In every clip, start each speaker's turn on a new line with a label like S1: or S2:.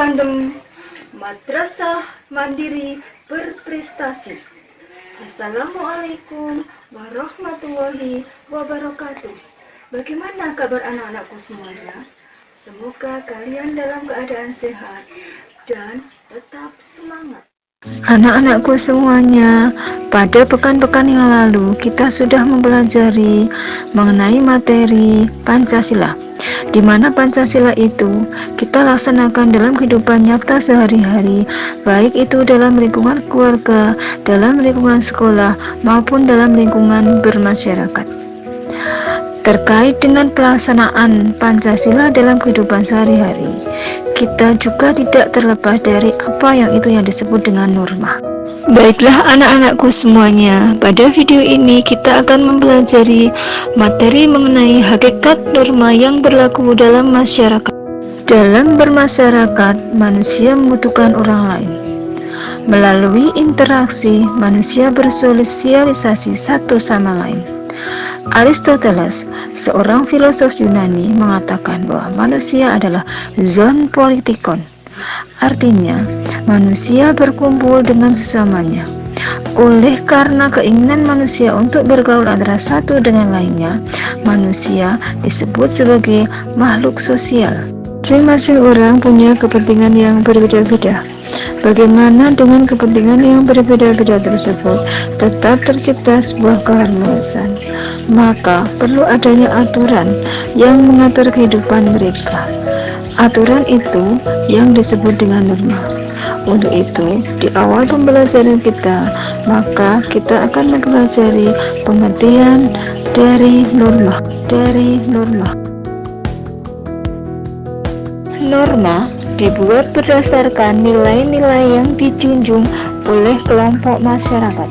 S1: Tandem Madrasah Mandiri Berprestasi. Assalamualaikum warahmatullahi wabarakatuh. Bagaimana kabar anak-anakku semuanya? Semoga kalian dalam keadaan sehat dan tetap semangat.
S2: Anak-anakku semuanya, pada pekan-pekan yang lalu kita sudah mempelajari mengenai materi Pancasila, di mana Pancasila itu kita laksanakan dalam kehidupan nyata sehari-hari, baik itu dalam lingkungan keluarga, dalam lingkungan sekolah, maupun dalam lingkungan bermasyarakat. Terkait dengan pelaksanaan Pancasila dalam kehidupan sehari-hari, kita juga tidak terlepas dari apa yang disebut dengan norma. Baiklah anak-anakku semuanya, pada video ini kita akan mempelajari materi mengenai hakikat norma yang berlaku dalam masyarakat. Dalam bermasyarakat, manusia membutuhkan orang lain. Melalui interaksi, manusia bersosialisasi satu sama lain. Aristoteles, seorang filosof Yunani, mengatakan bahwa manusia adalah zoon politikon. Artinya, manusia berkumpul dengan sesamanya. Oleh karena keinginan manusia untuk bergaul antara satu dengan lainnya, manusia disebut sebagai makhluk sosial. Masing-masing orang punya kepentingan yang berbeda-beda. Bagaimana dengan kepentingan yang berbeda-beda tersebut tetap tercipta sebuah keharmonisan? Maka perlu adanya aturan yang mengatur kehidupan mereka. Aturan itu yang disebut dengan norma. Untuk itu, di awal pembelajaran kita, maka kita akan mempelajari pengertian dari norma. Norma dibuat berdasarkan nilai-nilai yang dijunjung oleh kelompok masyarakat.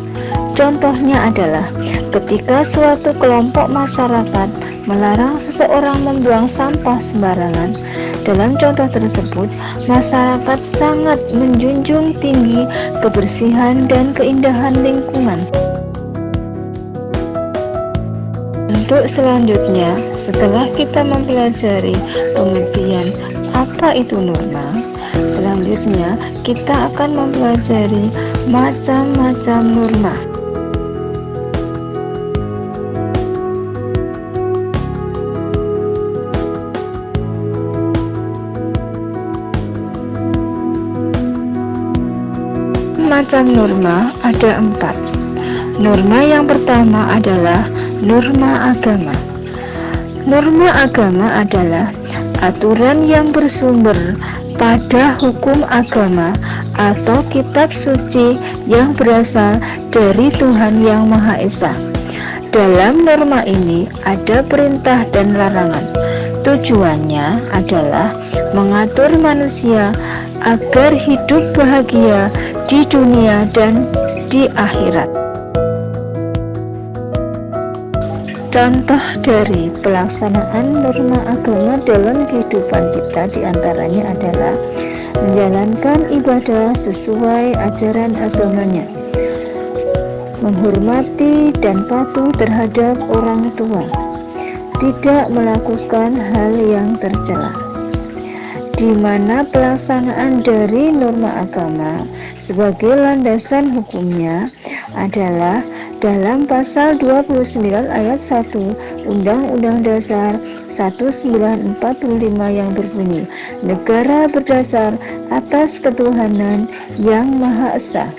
S2: Contohnya adalah ketika suatu kelompok masyarakat melarang seseorang membuang sampah sembarangan. Dalam contoh tersebut, masyarakat sangat menjunjung tinggi kebersihan dan keindahan lingkungan. Untuk selanjutnya, setelah kita mempelajari pengertian apa itu norma, selanjutnya kita akan mempelajari macam-macam norma. Macam norma ada 4. Norma yang pertama adalah norma agama. Norma agama adalah aturan yang bersumber pada hukum agama atau kitab suci yang berasal dari Tuhan Yang Maha Esa. Dalam norma ini ada perintah dan larangan. Tujuannya adalah mengatur manusia agar hidup bahagia di dunia dan di akhirat. Contoh dari pelaksanaan norma agama dalam kehidupan kita diantaranya adalah menjalankan ibadah sesuai ajaran agamanya, menghormati dan patuh terhadap orang tua, tidak melakukan hal yang tercela. Di mana pelaksanaan dari norma agama sebagai landasan hukumnya adalah dalam pasal 29 ayat 1 Undang-Undang Dasar 1945 yang berbunyi, negara berdasar atas ketuhanan yang Maha Esa.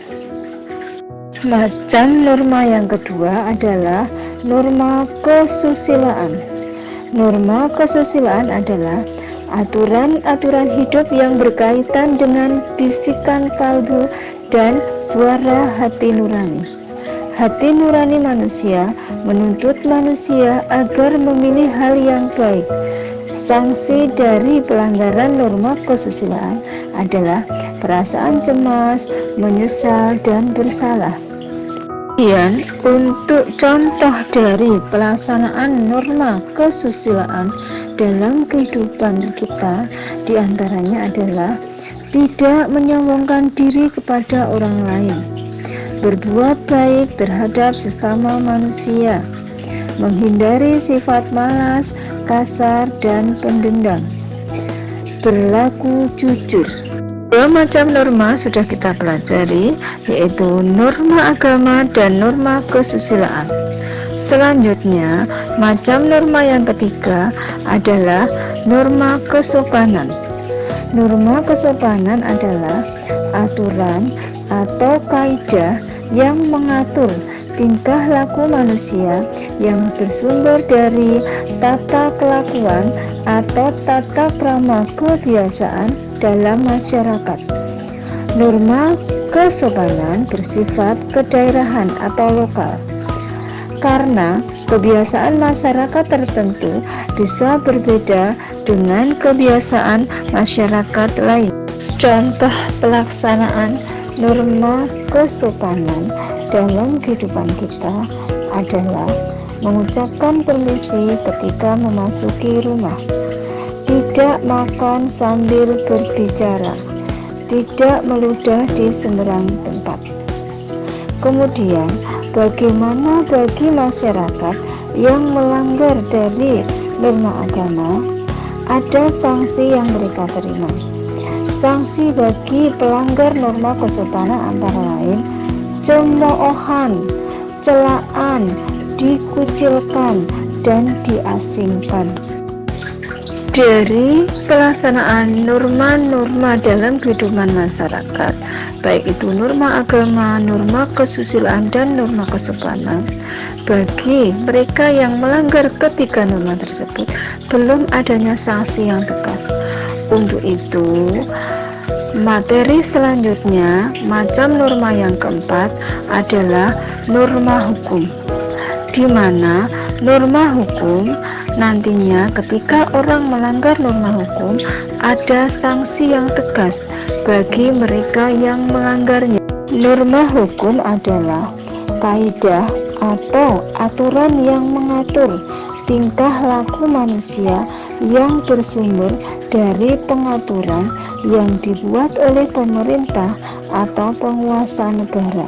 S2: Macam norma yang kedua adalah norma kesusilaan. Norma kesusilaan adalah aturan-aturan hidup yang berkaitan dengan bisikan kalbu dan suara hati nurani. Hati nurani manusia menuntut manusia agar memilih hal yang baik. Sanksi dari pelanggaran norma kesusilaan adalah perasaan cemas, menyesal, dan bersalah. Kemudian, untuk contoh dari pelaksanaan norma kesusilaan dalam kehidupan kita, diantaranya adalah tidak menyombongkan diri kepada orang lain, berbuat baik terhadap sesama manusia, menghindari sifat malas, kasar, dan pendendam, berlaku jujur. Dua macam norma sudah kita pelajari, yaitu norma agama dan norma kesusilaan. Selanjutnya, macam norma yang ketiga adalah norma kesopanan. Norma kesopanan adalah aturan atau kaidah yang mengatur tingkah laku manusia yang bersumber dari tata kelakuan atau tata krama kebiasaan dalam masyarakat. Norma kesopanan bersifat kedaerahan atau lokal, karena kebiasaan masyarakat tertentu bisa berbeda dengan kebiasaan masyarakat lain. Contoh pelaksanaan norma kesopanan dalam kehidupan kita adalah mengucapkan permisi ketika memasuki rumah, tidak makan sambil berbicara, tidak meludah di sembarang tempat. Kemudian, bagaimana bagi masyarakat yang melanggar dari norma agama? Ada sanksi yang mereka terima. Sanksi bagi pelanggar norma kesopanan antara lain cemoohan, celaan, dikucilkan, dan diasingkan. Dari pelaksanaan norma-norma dalam kehidupan masyarakat, baik itu norma agama, norma kesusilaan, dan norma kesopanan, bagi mereka yang melanggar ketiga norma tersebut belum adanya sanksi yang tegas. Untuk itu, materi selanjutnya, macam norma yang keempat adalah norma hukum, di mana norma hukum nantinya ketika orang melanggar norma hukum ada sanksi yang tegas bagi mereka yang melanggarnya. Norma hukum adalah kaidah atau aturan yang mengatur tingkah laku manusia yang bersumber dari pengaturan yang dibuat oleh pemerintah atau penguasa negara.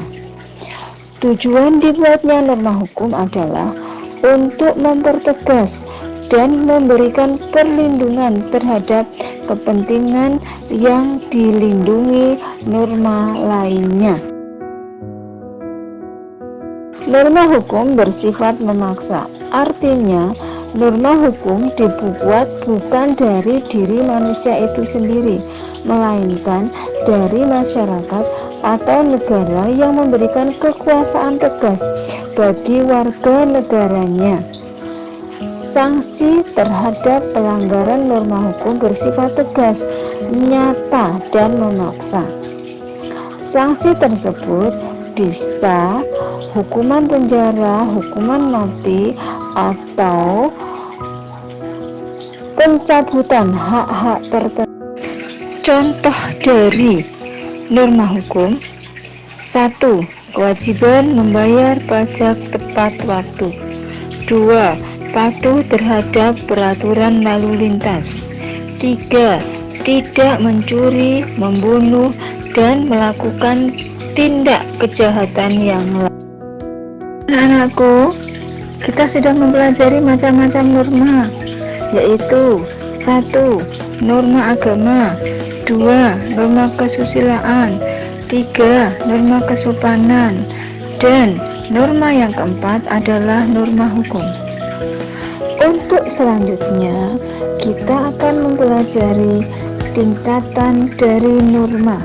S2: Tujuan dibuatnya norma hukum adalah untuk mempertegas dan memberikan perlindungan terhadap kepentingan yang dilindungi norma lainnya. Norma hukum bersifat memaksa, artinya norma hukum dibuat bukan dari diri manusia itu sendiri, melainkan dari masyarakat atau negara yang memberikan kekuasaan tegas bagi warga negaranya. Sanksi terhadap pelanggaran norma hukum bersifat tegas, nyata, dan memaksa. Sanksi tersebut bisa hukuman penjara, hukuman mati, atau pencabutan hak-hak tertentu. Contoh dari norma hukum: 1. Kewajiban membayar pajak tepat waktu. 2. Patuh terhadap peraturan lalu lintas. 3. Tidak mencuri, membunuh, dan melakukan tindak kejahatan yang lain. Anak-anakku, kita sudah mempelajari macam-macam norma, yaitu 1. Norma agama, 2. Norma kesusilaan, 3. Norma kesopanan, dan norma yang keempat adalah norma hukum. Untuk selanjutnya, kita akan mempelajari tingkatan dari norma.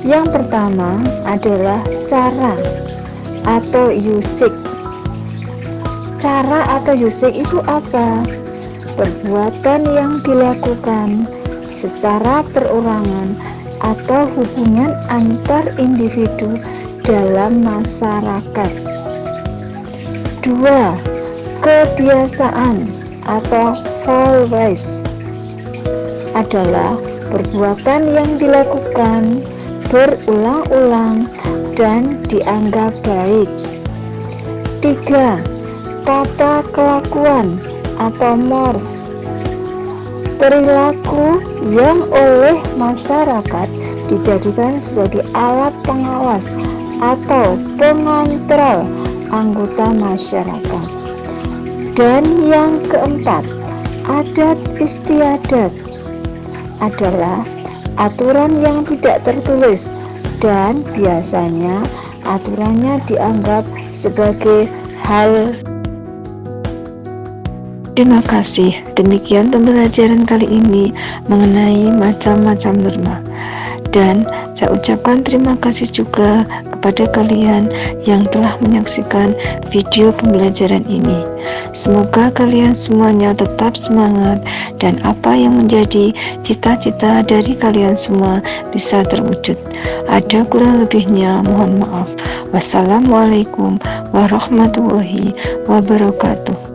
S2: Yang pertama adalah cara atau usage. Cara atau usage itu apa? Perbuatan yang dilakukan secara perorangan atau hubungan antar individu dalam masyarakat. 2. Kebiasaan atau always adalah perbuatan yang dilakukan berulang-ulang dan dianggap baik. 3. Tata kelakuan atau mores, perilaku yang oleh masyarakat dijadikan sebagai alat pengawas atau pengontrol anggota masyarakat. Dan yang keempat, adat istiadat adalah aturan yang tidak tertulis, dan biasanya aturannya dianggap sebagai hal. Terima kasih. Demikian pembelajaran kali ini mengenai macam-macam norma. Dan saya ucapkan terima kasih juga kepada kalian yang telah menyaksikan video pembelajaran ini. Semoga kalian semuanya tetap semangat dan apa yang menjadi cita-cita dari kalian semua bisa terwujud. Ada kurang lebihnya mohon maaf. Wassalamualaikum warahmatullahi wabarakatuh.